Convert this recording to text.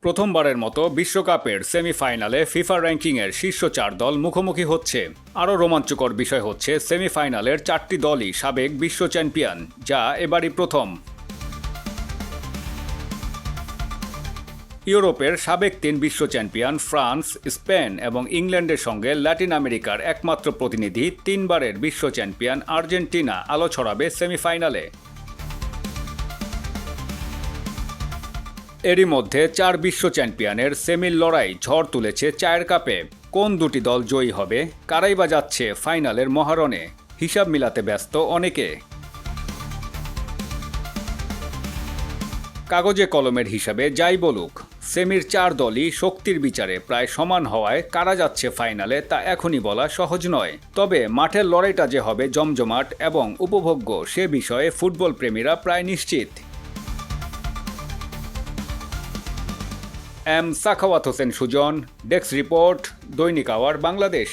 প্রথমবারের মতো বিশ্বকাপের সেমিফাইনালে ফিফা র্যাঙ্কিংয়ের শীর্ষ 4 দল মুখোমুখি হচ্ছে। আরও রোমাঞ্চকর বিষয় হচ্ছে সেমিফাইনালের 4টি দলই সাবেক বিশ্ব চ্যাম্পিয়ন, যা এবারই প্রথম। ইউরোপের সাবেক 3 বিশ্ব চ্যাম্পিয়ন ফ্রান্স, স্পেন এবং ইংল্যান্ডের সঙ্গে ল্যাটিন আমেরিকার একমাত্র প্রতিনিধি 3বারের বিশ্ব চ্যাম্পিয়ন আর্জেন্টিনা আলো ছড়াবে সেমিফাইনালে। এরই মধ্যে 4 বিশ্ব চ্যাম্পিয়নের সেমির লড়াই ঝড় তুলেছে চায়ের কাপে। কোন দুটি দল জয়ী হবে, কারাই বা যাচ্ছে ফাইনালের মহারণে, হিসাব মিলাতে ব্যস্ত অনেকে। কাগজে কলমের হিসাবে যাই বলুক, সেমির 4 দলই শক্তির বিচারে প্রায় সমান হওয়ায় কারা যাচ্ছে ফাইনালে তা এখনই বলা সহজ নয়। তবে মাঠের লড়াইটা যে হবে জমজমাট এবং উপভোগ্য সে বিষয়ে ফুটবল প্রেমীরা প্রায় নিশ্চিত। M Sakhawat Hossain Sujon, desk report, দৈনিক আওয়ার বাংলাদেশ।